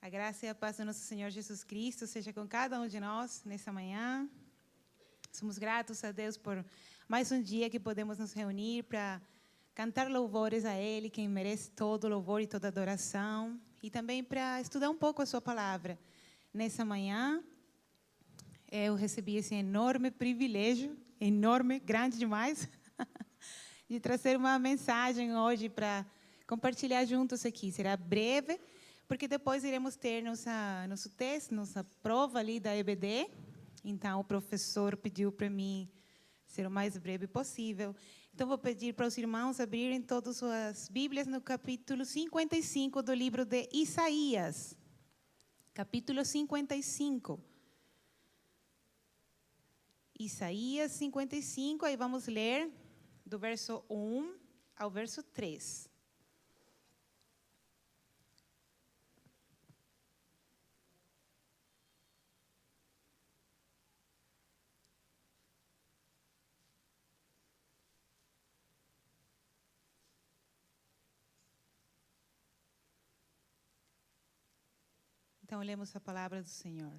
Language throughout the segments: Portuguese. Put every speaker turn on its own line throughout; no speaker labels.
A graça e a paz do nosso Senhor Jesus Cristo seja com cada um de nós nessa manhã. Somos gratos a Deus por mais um dia que podemos nos reunir para cantar louvores a Ele, quem merece todo louvor e toda adoração, e também para estudar um pouco a Sua palavra. Nessa manhã, eu recebi esse enorme privilégio, enorme, grande demais, de trazer uma mensagem hoje para compartilhar juntos aqui. Será breve, porque depois iremos ter nosso teste, nossa prova ali da EBD. Então, o professor pediu para mim ser o mais breve possível. Então, vou pedir para os irmãos abrirem todas as suas Bíblias no capítulo 55 do livro de Isaías. Capítulo 55. Isaías 55, aí vamos ler do verso 1 ao verso 3. Então, lemos a palavra do Senhor.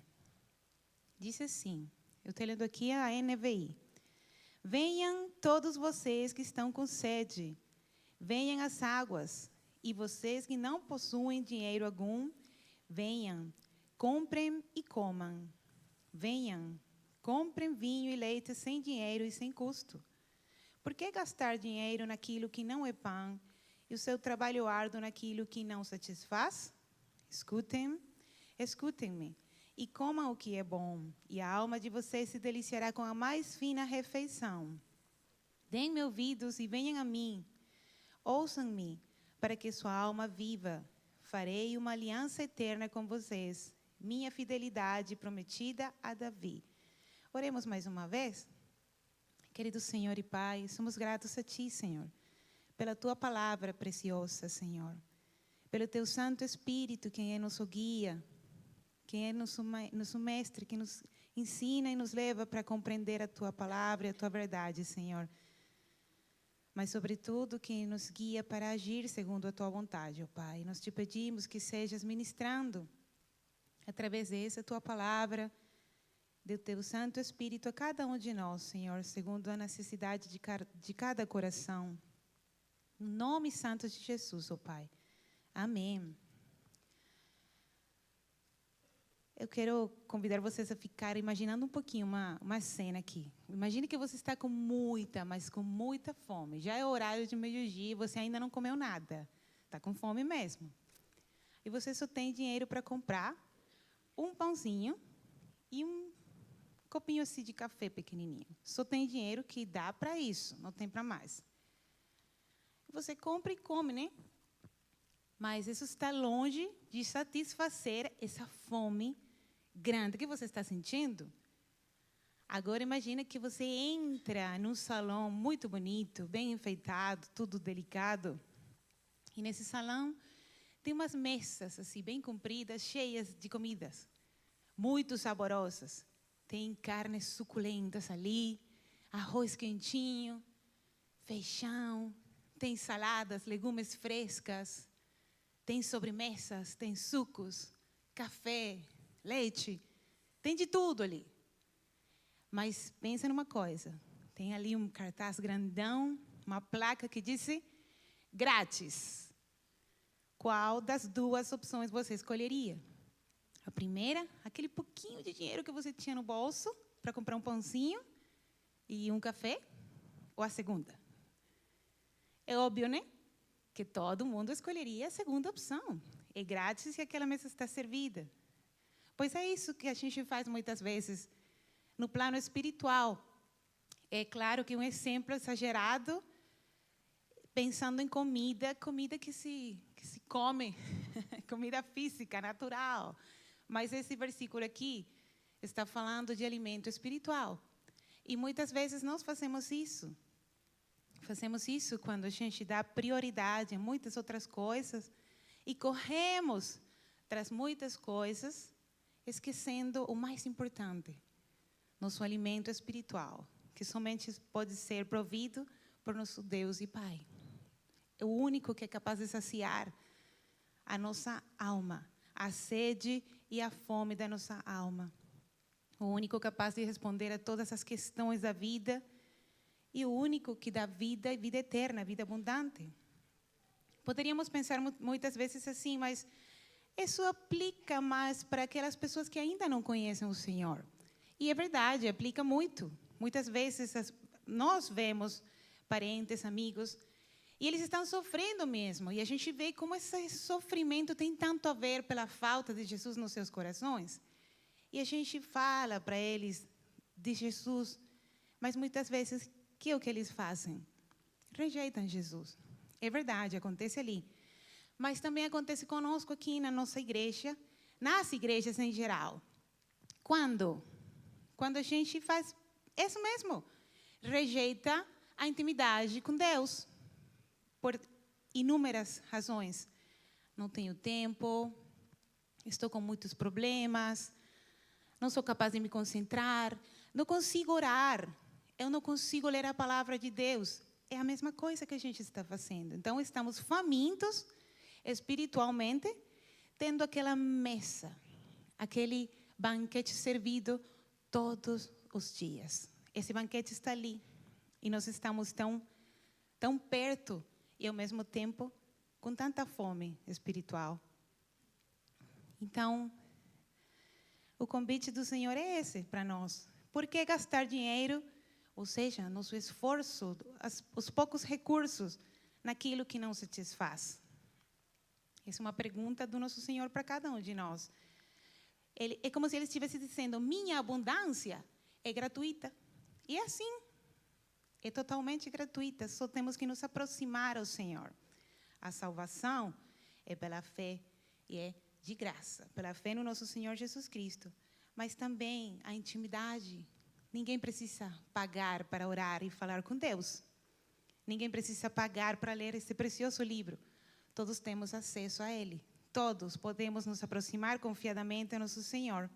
Diz assim, eu estou lendo aqui a NVI. Venham todos vocês que estão com sede, venham às águas, e vocês que não possuem dinheiro algum, venham, comprem e comam. Venham, comprem vinho e leite sem dinheiro e sem custo. Por que gastar dinheiro naquilo que não é pão e o seu trabalho árduo naquilo que não satisfaz? Escutem-me e comam o que é bom, e a alma de vocês se deliciará com a mais fina refeição. Deem-me ouvidos e venham a mim. Ouçam-me, para que sua alma viva. Farei uma aliança eterna com vocês, minha fidelidade prometida a Davi. Oremos mais uma vez. Querido Senhor e Pai, somos gratos a Ti, Senhor, pela Tua palavra preciosa, Senhor. Pelo Teu Santo Espírito, quem é nosso guia, quem é nosso mestre, que nos ensina e nos leva para compreender a Tua palavra e a Tua verdade, Senhor. Mas, sobretudo, que nos guia para agir segundo a Tua vontade, ó Pai. Nós Te pedimos que sejas ministrando, através dessa Tua palavra, do Teu Santo Espírito a cada um de nós, Senhor, segundo a necessidade de cada coração. No nome santo de Jesus, ó Pai. Amém. Eu quero convidar vocês a ficar imaginando um pouquinho uma cena aqui. Imagine que você está com muita, mas com muita fome. Já é horário de meio-dia e você ainda não comeu nada. Está com fome mesmo. E você só tem dinheiro para comprar um pãozinho e um copinho assim de café pequenininho. Só tem dinheiro que dá para isso, não tem para mais. Você compra e come, né? Mas isso está longe de satisfazer essa fome grande que você está sentindo. Agora imagine que você entra num salão muito bonito, bem enfeitado, tudo delicado. E nesse salão tem umas mesas assim bem compridas, cheias de comidas, muito saborosas. Tem carnes suculentas ali, arroz quentinho, feijão, tem saladas, legumes frescas. Tem sobremesas, tem sucos, café, leite, tem de tudo ali. Mas pensa numa coisa, tem ali um cartaz grandão, uma placa que diz grátis. Qual das duas opções você escolheria? A primeira, aquele pouquinho de dinheiro que você tinha no bolso para comprar um pãozinho e um café? Ou a segunda? É óbvio, né? Que todo mundo escolheria a segunda opção. É grátis e aquela mesa está servida. Pois é isso que a gente faz muitas vezes no plano espiritual. É claro que um exemplo exagerado, pensando em comida que se come, comida física, natural. Mas esse versículo aqui está falando de alimento espiritual. E muitas vezes nós fazemos isso. Fazemos isso quando a gente dá prioridade a muitas outras coisas e corremos tras muitas coisas, esquecendo o mais importante, nosso alimento espiritual, que somente pode ser provido por nosso Deus e Pai. É o único que é capaz de saciar a nossa alma, a sede e a fome da nossa alma. O único capaz de responder a todas as questões da vida e o único que dá vida e vida eterna, vida abundante. Poderíamos pensar muitas vezes assim, mas isso aplica mais para aquelas pessoas que ainda não conhecem o Senhor. E é verdade, aplica muito. Muitas vezes nós vemos parentes, amigos, e eles estão sofrendo mesmo. E a gente vê como esse sofrimento tem tanto a ver pela falta de Jesus nos seus corações. E a gente fala para eles de Jesus, mas muitas vezes, que é o que eles fazem? Rejeitam Jesus. É verdade, acontece ali. Mas também acontece conosco aqui na nossa igreja, nas igrejas em geral. Quando? Quando a gente faz isso mesmo. Rejeita a intimidade com Deus. Por inúmeras razões. Não tenho tempo, estou com muitos problemas, não sou capaz de me concentrar, não consigo orar, eu não consigo ler a palavra de Deus. É a mesma coisa que a gente está fazendo. Então, estamos famintos espiritualmente, tendo aquela mesa, aquele banquete servido todos os dias. Esse banquete está ali e nós estamos tão perto e, ao mesmo tempo, com tanta fome espiritual. Então, o convite do Senhor é esse para nós. Por que gastar dinheiro, ou seja, nosso esforço, os poucos recursos, naquilo que não satisfaz? Essa é uma pergunta do nosso Senhor para cada um de nós. É como se Ele estivesse dizendo, minha abundância é gratuita. E é assim. É totalmente gratuita, só temos que nos aproximar ao Senhor. A salvação é pela fé e é de graça, pela fé no nosso Senhor Jesus Cristo. Mas também a intimidade. Ninguém precisa pagar para orar e falar com Deus. Ninguém precisa pagar para ler esse precioso livro. Todos temos acesso a Ele. Todos podemos nos aproximar confiadamente ao nosso Senhor.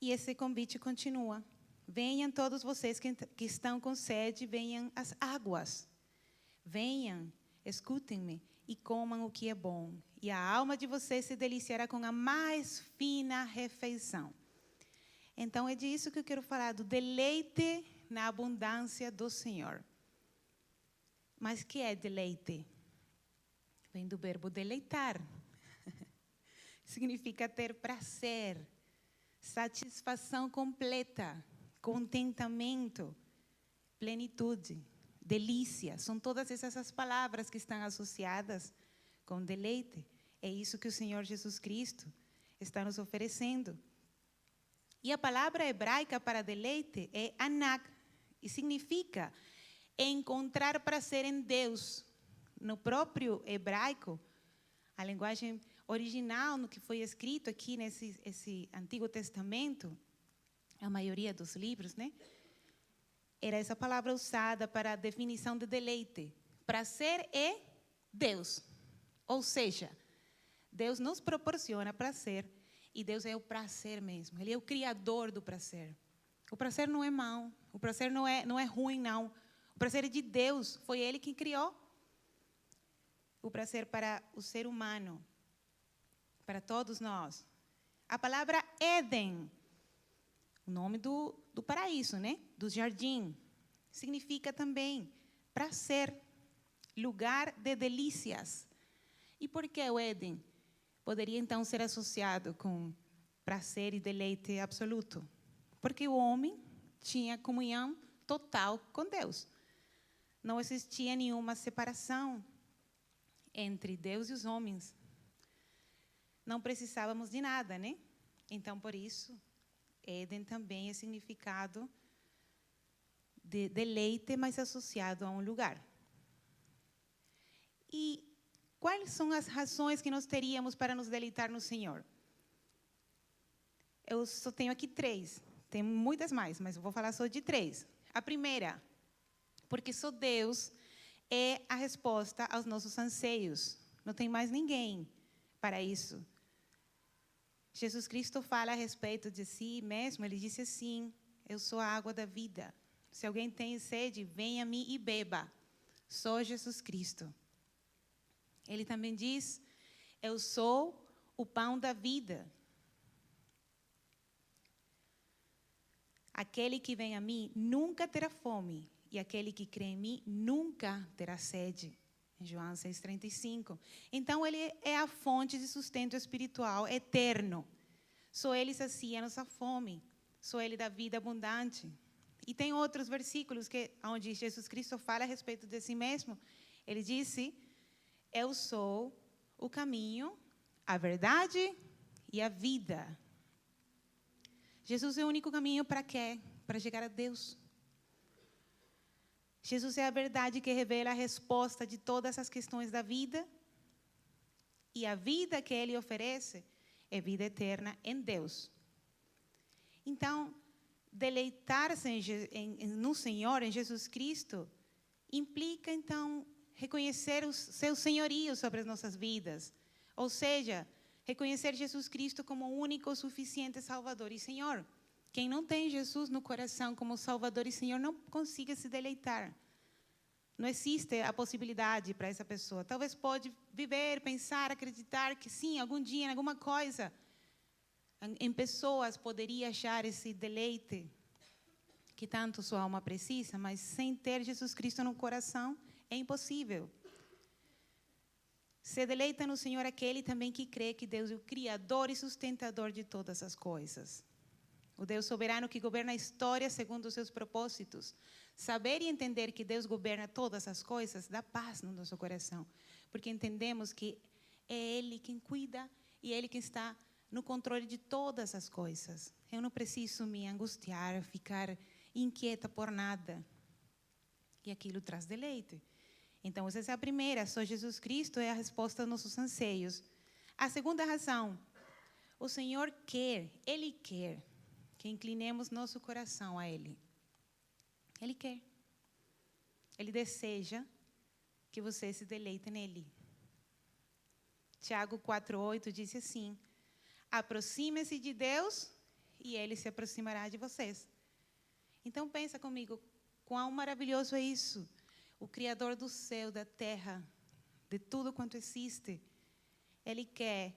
E esse convite continua. Venham todos vocês que estão com sede, venham às águas. Venham, escutem-me e comam o que é bom. E a alma de vocês se deliciará com a mais fina refeição. Então, é disso que eu quero falar, do deleite na abundância do Senhor. Mas o que é deleite? Vem do verbo deleitar. Significa ter prazer, satisfação completa, contentamento, plenitude, delícia. São todas essas palavras que estão associadas com deleite. É isso que o Senhor Jesus Cristo está nos oferecendo. E a palavra hebraica para deleite é anak, e significa encontrar prazer em Deus. No próprio hebraico, a linguagem original, no que foi escrito aqui nesse Antigo Testamento, a maioria dos livros, né? Era essa palavra usada para a definição de deleite. Prazer é Deus. Ou seja, Deus nos proporciona prazer e Deus é o prazer mesmo. Ele é o criador do prazer. O prazer não é mau, o prazer não é ruim, não. O prazer é de Deus, foi Ele quem criou. O prazer para o ser humano, para todos nós. A palavra Éden, o nome do paraíso, né? Do jardim, significa também prazer, lugar de delícias. E por que o Éden poderia então ser associado com prazer e deleite absoluto? Porque o homem tinha comunhão total com Deus. Não existia nenhuma separação entre Deus e os homens. Não precisávamos de nada, né? Então, por isso, Éden também é significado de deleite, mas associado a um lugar. E quais são as razões que nós teríamos para nos deleitar no Senhor? Eu só tenho aqui 3. Tem muitas mais, mas eu vou falar só de 3. A primeira, porque só Deus é a resposta aos nossos anseios. Não tem mais ninguém para isso. Jesus Cristo fala a respeito de si mesmo. Ele disse assim, eu sou a água da vida. Se alguém tem sede, venha a mim e beba. Só Jesus Cristo. Ele também diz, Eu sou o pão da vida. Aquele que vem a mim nunca terá fome, e aquele que crê em mim nunca terá sede. Em João 6,35. Então, ele é a fonte de sustento espiritual eterno. Só ele sacia nossa fome. Só ele dá vida abundante. E tem outros versículos onde Jesus Cristo fala a respeito de si mesmo. Ele disse, eu sou o caminho, a verdade e a vida. Jesus é o único caminho para quê? Para chegar a Deus. Jesus é a verdade que revela a resposta de todas as questões da vida. E a vida que Ele oferece é vida eterna em Deus. Então, deleitar-se no Senhor, em Jesus Cristo, implica, então, reconhecer o seu senhorio sobre as nossas vidas. Ou seja, reconhecer Jesus Cristo como o único, suficiente Salvador e Senhor. Quem não tem Jesus no coração como Salvador e Senhor não consiga se deleitar. Não existe a possibilidade para essa pessoa. Talvez pode viver, pensar, acreditar que sim, algum dia, em alguma coisa, em pessoas poderia achar esse deleite que tanto sua alma precisa, mas sem ter Jesus Cristo no coração é impossível. Se deleita no Senhor aquele também que crê que Deus é o Criador e sustentador de todas as coisas. O Deus soberano que governa a história segundo os seus propósitos. Saber e entender que Deus governa todas as coisas dá paz no nosso coração. Porque entendemos que é Ele quem cuida e é Ele quem está no controle de todas as coisas. Eu não preciso me angustiar, ficar inquieta por nada. E aquilo traz deleite. Então, essa é a primeira. Só Jesus Cristo é a resposta aos nossos anseios. A segunda razão. O Senhor quer, Ele quer que inclinemos nosso coração a Ele. Ele quer. Ele deseja que você se deleite nele. Tiago 4,8 diz assim, aproxime-se de Deus e Ele se aproximará de vocês. Então pensa comigo, quão maravilhoso é isso. O Criador do céu, da terra, de tudo quanto existe, Ele quer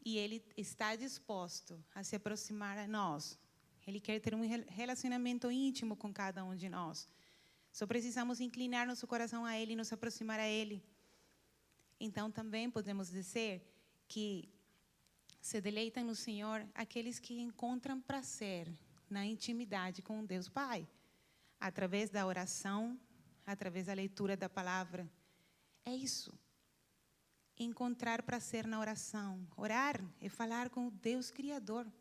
e Ele está disposto a se aproximar a nós. Ele quer ter um relacionamento íntimo com cada um de nós. Só precisamos inclinar nosso coração a Ele e nos aproximar a Ele. Então, também podemos dizer que se deleitam no Senhor aqueles que encontram prazer na intimidade com Deus Pai, através da oração, através da leitura da palavra. É isso. Encontrar prazer na oração. Orar é falar com o Deus Criador.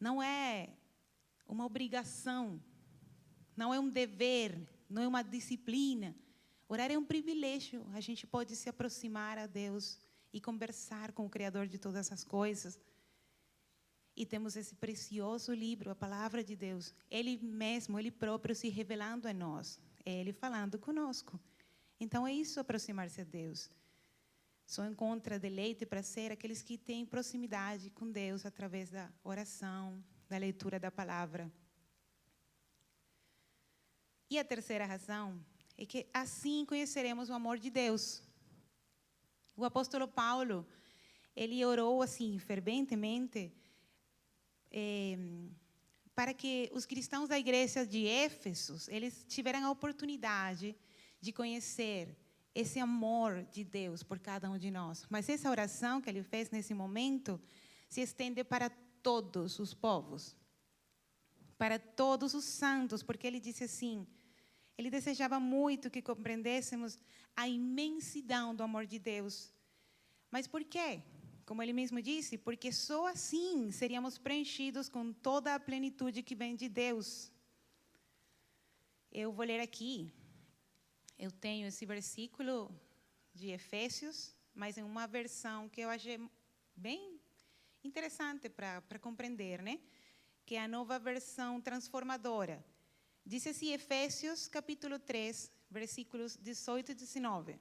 Não é uma obrigação, não é um dever, não é uma disciplina. Orar é um privilégio. A gente pode se aproximar a Deus e conversar com o Criador de todas as coisas. E temos esse precioso livro, a Palavra de Deus. Ele mesmo, Ele próprio se revelando em nós. É Ele falando conosco. Então é isso, aproximar-se a Deus. Só encontra deleite e prazer aqueles que têm proximidade com Deus através da oração, da leitura da palavra. E a terceira razão é que assim conheceremos o amor de Deus. O apóstolo Paulo, ele orou assim ferventemente para que os cristãos da igreja de Éfeso, eles tiveram a oportunidade de conhecer esse amor de Deus por cada um de nós. Mas essa oração que ele fez nesse momento se estende para todos os povos, para todos os santos, porque ele disse assim, ele desejava muito que compreendêssemos a imensidão do amor de Deus. Mas por quê? Como ele mesmo disse, porque só assim seríamos preenchidos com toda a plenitude que vem de Deus. Eu vou ler aqui. Eu tenho esse versículo de Efésios, mas em uma versão que eu achei bem interessante para compreender, né? Que é a nova versão transformadora. Diz assim, Efésios capítulo 3, versículos 18 e 19.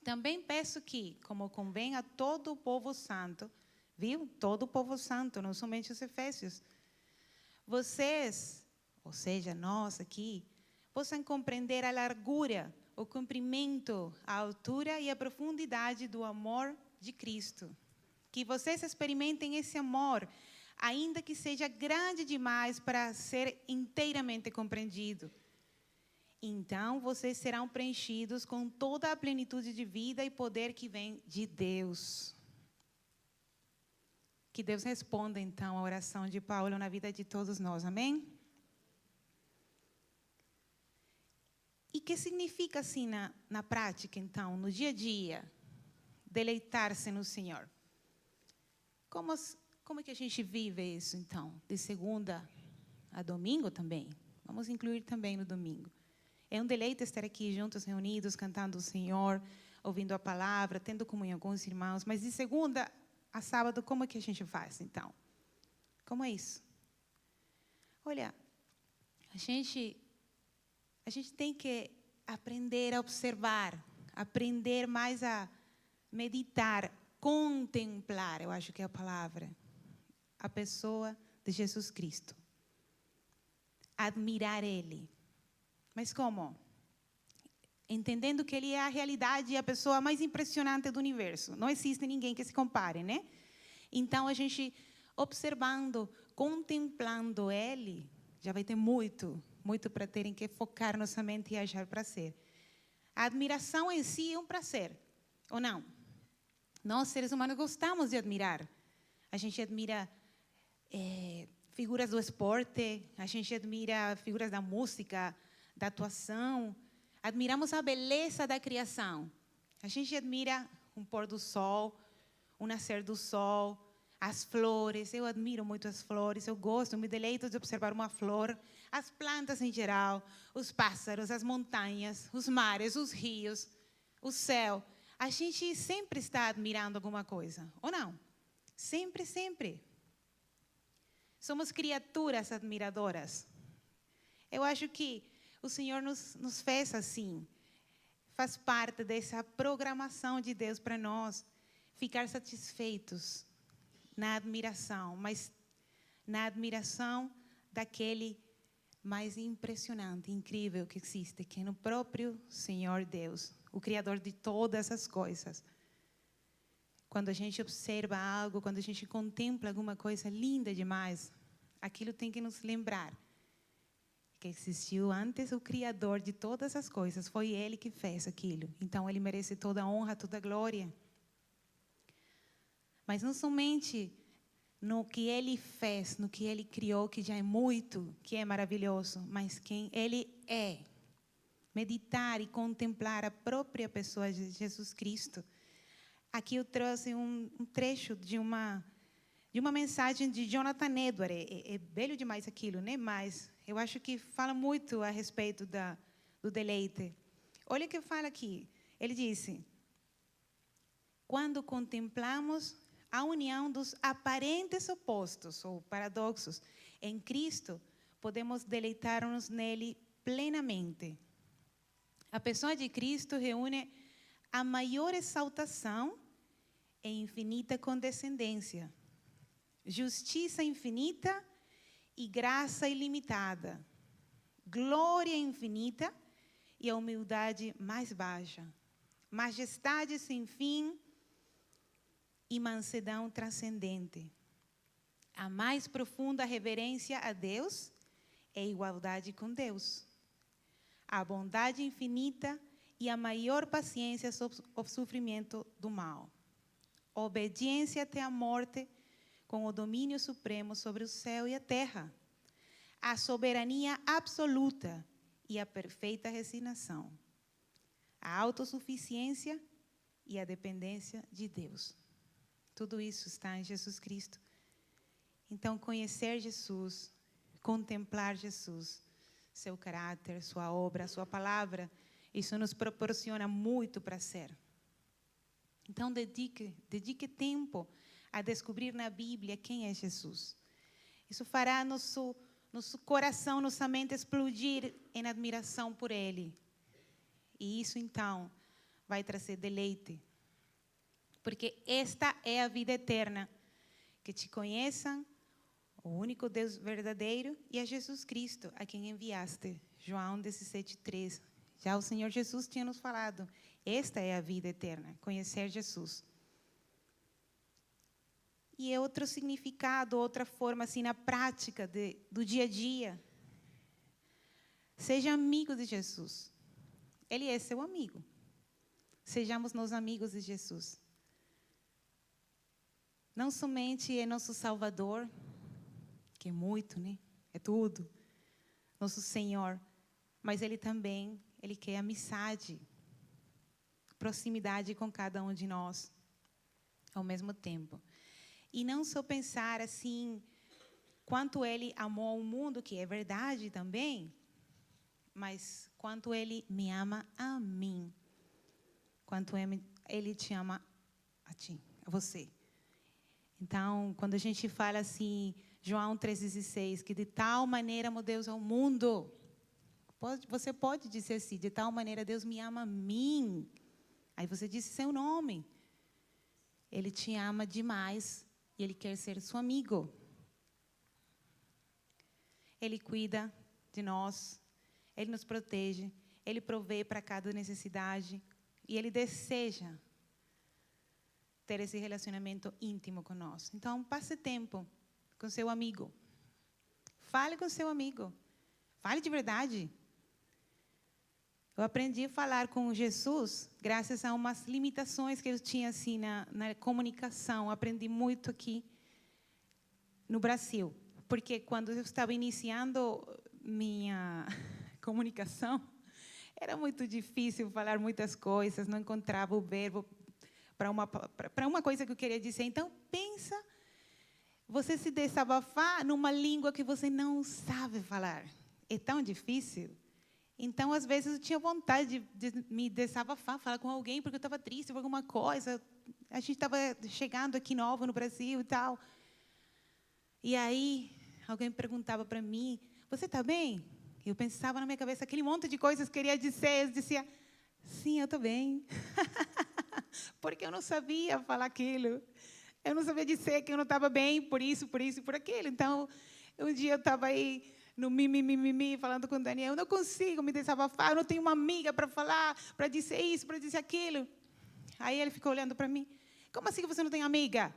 Também peço que, como convém a todo o povo santo, viu? Todo o povo santo, não somente os efésios. Vocês, ou seja, nós aqui, possam compreender a largura, o comprimento, a altura e a profundidade do amor de Cristo. Que vocês experimentem esse amor, ainda que seja grande demais para ser inteiramente compreendido. Então, vocês serão preenchidos com toda a plenitude de vida e poder que vem de Deus. Que Deus responda, então, a oração de Paulo na vida de todos nós. Amém? E o que significa, assim, na prática, então, no dia a dia, deleitar-se no Senhor? Como é que a gente vive isso, então? De segunda a domingo também? Vamos incluir também no domingo. É um deleite estar aqui juntos, reunidos, cantando o Senhor, ouvindo a palavra, tendo comunhão com os irmãos. Mas de segunda a sábado, como é que a gente faz, então? Como é isso? Olha, a gente tem que aprender a observar, aprender mais a meditar, contemplar, eu acho que é a palavra, a pessoa de Jesus Cristo. Admirar Ele. Mas como? Entendendo que Ele é a realidade e a pessoa mais impressionante do universo. Não existe ninguém que se compare, né? Então, a gente observando, contemplando Ele, já vai ter muito para terem que focar nossa mente e achar prazer. A admiração em si é um prazer, ou não? Nós, seres humanos, gostamos de admirar. A gente admira figuras do esporte, a gente admira figuras da música, da atuação. Admiramos a beleza da criação. A gente admira um pôr do sol, um nascer do sol, as flores. Eu admiro muito as flores, eu gosto, me deleito de observar uma flor. As plantas em geral, os pássaros, as montanhas, os mares, os rios, o céu. A gente sempre está admirando alguma coisa, ou não? Sempre, sempre. Somos criaturas admiradoras. Eu acho que o Senhor nos fez assim. Faz parte dessa programação de Deus para nós ficar satisfeitos na admiração, mas na admiração daquele mais impressionante, incrível que existe, que é no próprio Senhor Deus, o Criador de todas as coisas. Quando a gente observa algo, quando a gente contempla alguma coisa linda demais, aquilo tem que nos lembrar que existiu antes o Criador de todas as coisas. Foi Ele que fez aquilo. Então, Ele merece toda a honra, toda a glória. Mas não somente no que Ele fez, no que Ele criou, que já é muito, que é maravilhoso, mas quem Ele é. Meditar e contemplar a própria pessoa de Jesus Cristo. Aqui eu trouxe um trecho de uma mensagem de Jonathan Edwards. É bello demais aquilo, né? Mas eu acho que fala muito a respeito do deleite. Olha o que fala aqui. Ele disse: quando contemplamos a união dos aparentes opostos ou paradoxos em Cristo, podemos deleitar-nos nele plenamente. A pessoa de Cristo reúne a maior exaltação e infinita condescendência, justiça infinita e graça ilimitada, glória infinita e a humildade mais baixa, majestade sem fim e mansidão transcendente. A mais profunda reverência a Deus é igualdade com Deus. A bondade infinita e a maior paciência sobre o sofrimento do mal. Obediência até a morte, com o domínio supremo sobre o céu e a terra. A soberania absoluta e a perfeita resignação. A autossuficiência e a dependência de Deus. Tudo isso está em Jesus Cristo. Então, conhecer Jesus, contemplar Jesus, seu caráter, sua obra, sua palavra, isso nos proporciona muito prazer. Então, dedique tempo a descobrir na Bíblia quem é Jesus. Isso fará nosso coração, nossa mente explodir em admiração por Ele. E isso, então, vai trazer deleite. Porque esta é a vida eterna, que te conheçam, o único Deus verdadeiro, e a Jesus Cristo, a quem enviaste. João 17:3. Já o Senhor Jesus tinha nos falado, esta é a vida eterna, conhecer Jesus. E é outro significado, outra forma, assim, na prática do dia a dia. Seja amigo de Jesus. Ele é seu amigo. Sejamos nós amigos de Jesus. Não somente é nosso Salvador, que é muito, né? É tudo. Nosso Senhor. Mas Ele também, Ele quer amizade, proximidade com cada um de nós, ao mesmo tempo. E não só pensar assim, quanto Ele amou o mundo, que é verdade também, mas quanto Ele me ama a mim. Quanto Ele te ama a ti, a você. Então, quando a gente fala assim, João 3,16, que de tal maneira amou Deus ao mundo, você pode dizer assim, de tal maneira Deus me ama a mim. Aí você disse seu nome. Ele te ama demais e Ele quer ser seu amigo. Ele cuida de nós, Ele nos protege, Ele provê para cada necessidade e Ele deseja ter esse relacionamento íntimo conosco. Então, passe tempo com seu amigo. Fale com seu amigo. Fale de verdade. Eu aprendi a falar com Jesus graças a umas limitações que eu tinha assim, na comunicação. Aprendi muito aqui no Brasil. Porque quando eu estava iniciando minha comunicação, era muito difícil falar muitas coisas, não encontrava o verbo para uma coisa que eu queria dizer. Então, pensa você se desabafar numa língua que você não sabe falar. É tão difícil. Então, às vezes, eu tinha vontade de me desabafar, falar com alguém, porque eu estava triste por alguma coisa. A gente estava chegando aqui novo no Brasil e tal. E aí, alguém perguntava para mim, você está bem? Eu pensava na minha cabeça aquele monte de coisas que eu queria dizer. Eu dizia, sim, eu estou bem. Porque eu não sabia falar aquilo. Eu não sabia dizer que eu não estava bem por isso e por aquilo. Então, um dia eu estava aí no mimimi, falando com o Daniel, eu não consigo me desabafar, eu não tenho uma amiga para falar, para dizer isso, para dizer aquilo. Aí ele ficou olhando para mim, como assim que você não tem amiga?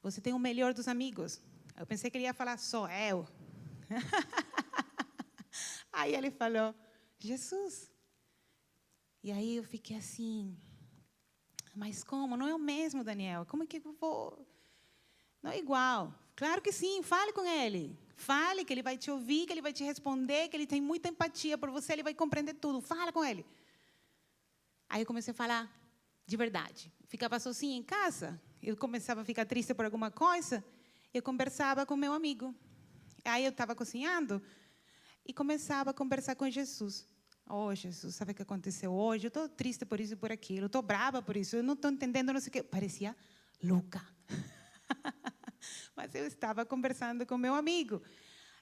Você tem o melhor dos amigos. Eu pensei que ele ia falar, só eu. Aí ele falou, Jesus. E aí eu fiquei assim, mas como? Não é o mesmo, Daniel. Como é que eu vou? Não é igual. Claro que sim, fale com ele. Fale que ele vai te ouvir, que ele vai te responder, que ele tem muita empatia por você, ele vai compreender tudo. Fala com ele. Aí eu comecei a falar de verdade. Ficava sozinha em casa, eu começava a ficar triste por alguma coisa, eu conversava com meu amigo. Aí eu estava cozinhando e começava a conversar com Jesus. Oh, Jesus, sabe o que aconteceu hoje? Eu estou triste por isso e por aquilo, eu estou brava por isso, eu não estou entendendo, não sei o quê. Parecia louca. Mas eu estava conversando com meu amigo.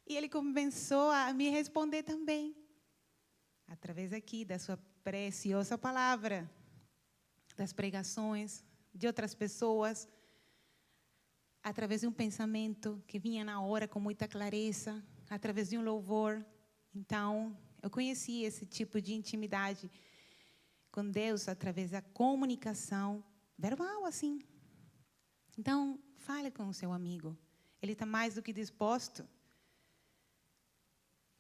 E ele começou a me responder também. Através aqui da sua preciosa palavra, das pregações de outras pessoas, através de um pensamento que vinha na hora com muita clareza, através de um louvor. Então, eu conheci esse tipo de intimidade com Deus através da comunicação verbal, assim. Então, fale com o seu amigo. Ele está mais do que disposto.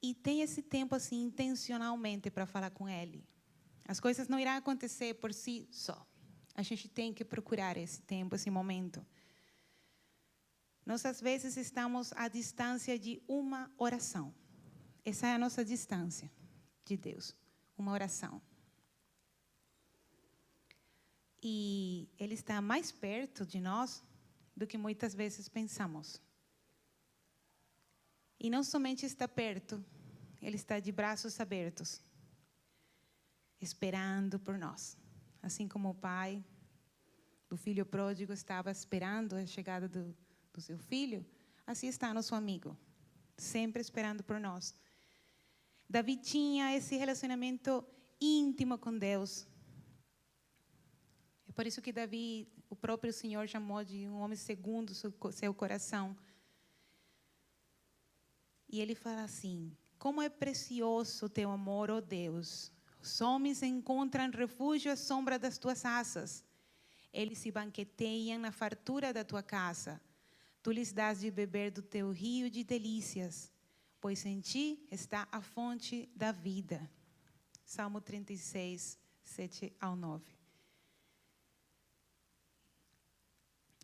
E tem esse tempo, assim, intencionalmente para falar com ele. As coisas não irão acontecer por si só. A gente tem que procurar esse tempo, esse momento. Nós, às vezes, estamos à distância de uma oração. Essa é a nossa distância de Deus. Uma oração. E Ele está mais perto de nós do que muitas vezes pensamos. E não somente está perto, Ele está de braços abertos, esperando por nós. Assim como o pai do filho pródigo estava esperando a chegada do seu filho, assim está nosso amigo, sempre esperando por nós. Davi tinha esse relacionamento íntimo com Deus. É por isso que Davi, o próprio Senhor, chamou de um homem segundo o seu coração. E ele fala assim, como é precioso o teu amor, ó Deus. Os homens encontram refúgio à sombra das tuas asas. Eles se banqueteiam na fartura da tua casa. Tu lhes dás de beber do teu rio de delícias, pois em ti está a fonte da vida. Salmo 36, 7-9.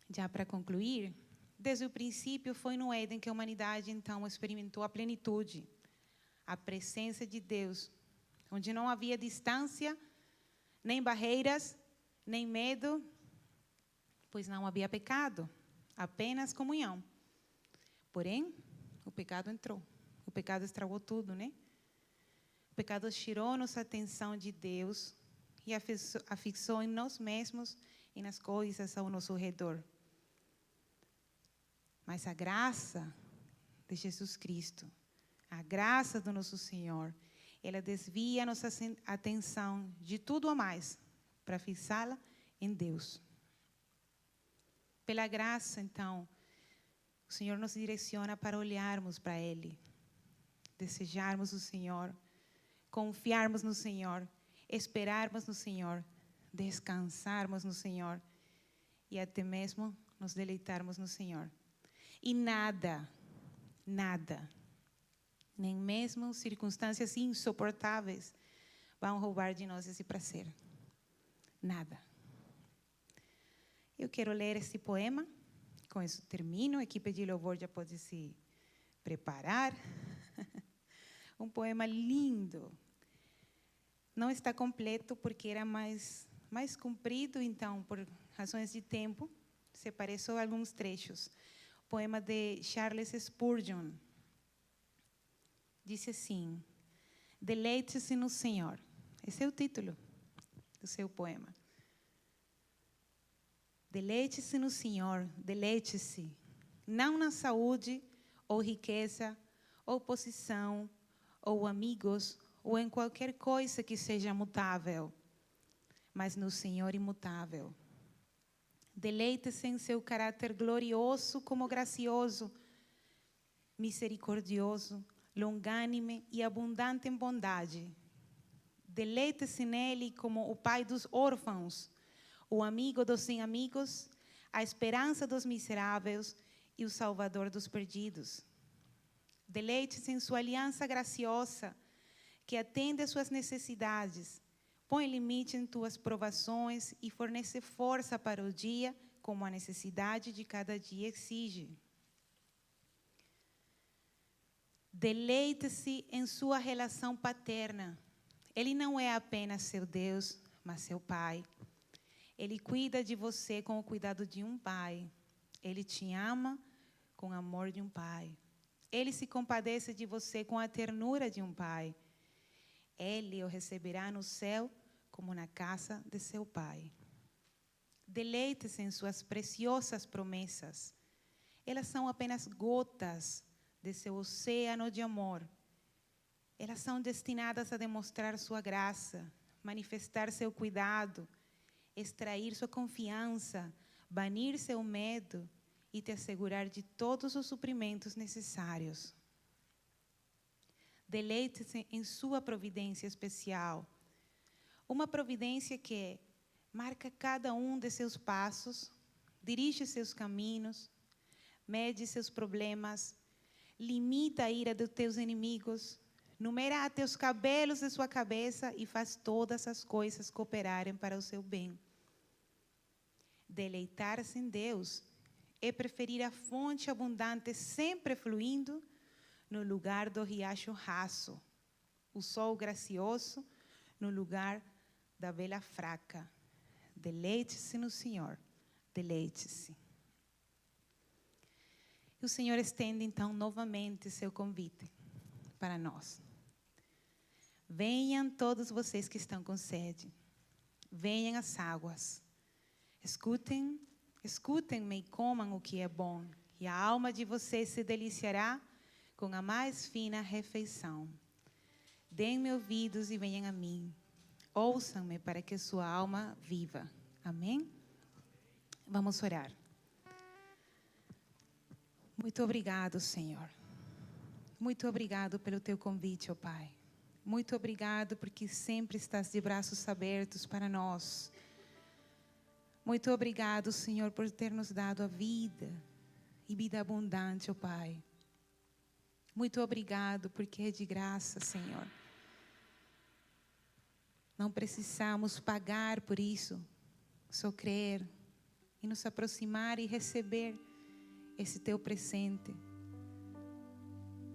Já para concluir, desde o princípio foi no Éden que a humanidade então experimentou a plenitude, a presença de Deus, onde não havia distância, nem barreiras, nem medo, pois não havia pecado, apenas comunhão. Porém, o pecado entrou, o pecado estragou tudo, né? O pecado tirou nossa atenção de Deus e a fixou em nós mesmos e nas coisas ao nosso redor. Mas a graça de Jesus Cristo, a graça do nosso Senhor, ela desvia a nossa atenção de tudo a mais para fixá-la em Deus. Pela graça, então, o Senhor nos direciona para olharmos para Ele, desejarmos o Senhor, confiarmos no Senhor, esperarmos no Senhor, descansarmos no Senhor e até mesmo nos deleitarmos no Senhor. E nada, nem mesmo circunstâncias insuportáveis vão roubar de nós esse prazer. Nada. Eu quero ler esse poema, com isso termino, a equipe de louvor já pode se preparar. Um poema lindo. Não está completo porque era mais comprido, então, por razões de tempo, separei só alguns trechos. Poema de Charles Spurgeon. Disse assim: deleite-se no Senhor. Esse é o título do seu poema. Deleite-se no Senhor, deleite-se, não na saúde, ou riqueza, ou posição, ou amigos, ou em qualquer coisa que seja mutável, mas no Senhor imutável. Deleite-se em seu caráter glorioso como gracioso, misericordioso, longânime e abundante em bondade. Deleite-se nele como o pai dos órfãos, o amigo dos sem amigos, a esperança dos miseráveis e o salvador dos perdidos. Deleite-se em sua aliança graciosa, que atende às suas necessidades, põe limite em tuas provações e fornece força para o dia, como a necessidade de cada dia exige. Deleite-se em sua relação paterna. Ele não é apenas seu Deus, mas seu Pai. Ele cuida de você com o cuidado de um pai. Ele te ama com o amor de um pai. Ele se compadece de você com a ternura de um pai. Ele o receberá no céu como na casa de seu pai. Deleite-se em suas preciosas promessas. Elas são apenas gotas de seu oceano de amor. Elas são destinadas a demonstrar sua graça, manifestar seu cuidado, extrair sua confiança, banir seu medo e te assegurar de todos os suprimentos necessários. Deleite-se em sua providência especial, uma providência que marca cada um de seus passos, dirige seus caminhos, mede seus problemas, limita a ira dos teus inimigos, numera até os cabelos de sua cabeça e faz todas as coisas cooperarem para o seu bem. Deleitar-se em Deus é preferir a fonte abundante sempre fluindo no lugar do riacho raso, o sol gracioso no lugar da vela fraca. Deleite-se no Senhor, deleite-se. E o Senhor estende então novamente seu convite para nós. Venham todos vocês que estão com sede, venham às águas. Escutem-me e comam o que é bom, e a alma de vocês se deliciará com a mais fina refeição. Deem-me ouvidos e venham a mim. Ouçam-me para que sua alma viva. Amém? Vamos orar. Muito obrigado, Senhor. Muito obrigado pelo teu convite, ó Pai. Muito obrigado porque sempre estás de braços abertos para nós. Muito obrigado, Senhor, por ter nos dado a vida e vida abundante, ó Pai. Muito obrigado, porque é de graça, Senhor. Não precisamos pagar por isso, só crer e nos aproximar e receber esse teu presente.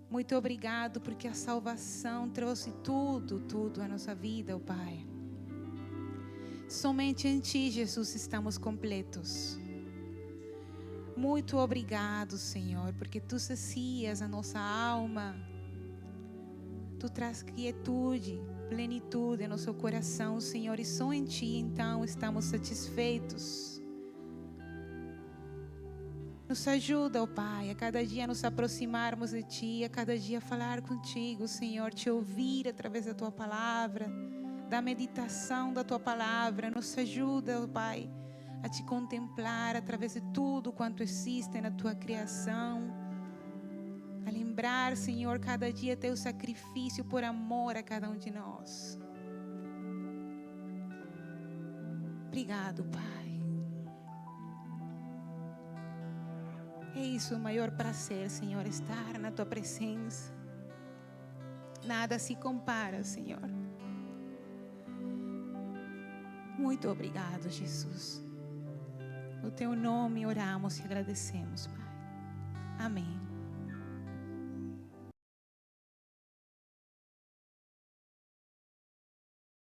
Muito obrigado, porque a salvação trouxe tudo à nossa vida, ó Pai. Somente em Ti, Jesus, estamos completos. Muito obrigado, Senhor, porque Tu sacias a nossa alma. Tu traz quietude, plenitude em nosso coração, Senhor, e só em Ti, então, estamos satisfeitos. Nos ajuda, ó Pai, a cada dia nos aproximarmos de Ti, a cada dia falar contigo, Senhor, Te ouvir através da Tua palavra, da meditação da Tua palavra. Nos ajuda, ó Pai, a Te contemplar através de tudo quanto existe na Tua criação. A lembrar, Senhor, cada dia Teu sacrifício por amor a cada um de nós. Obrigado, Pai. É isso o maior prazer, Senhor, estar na Tua presença. Nada se compara, Senhor. Muito obrigado, Jesus. No Teu nome oramos e agradecemos, Pai. Amém.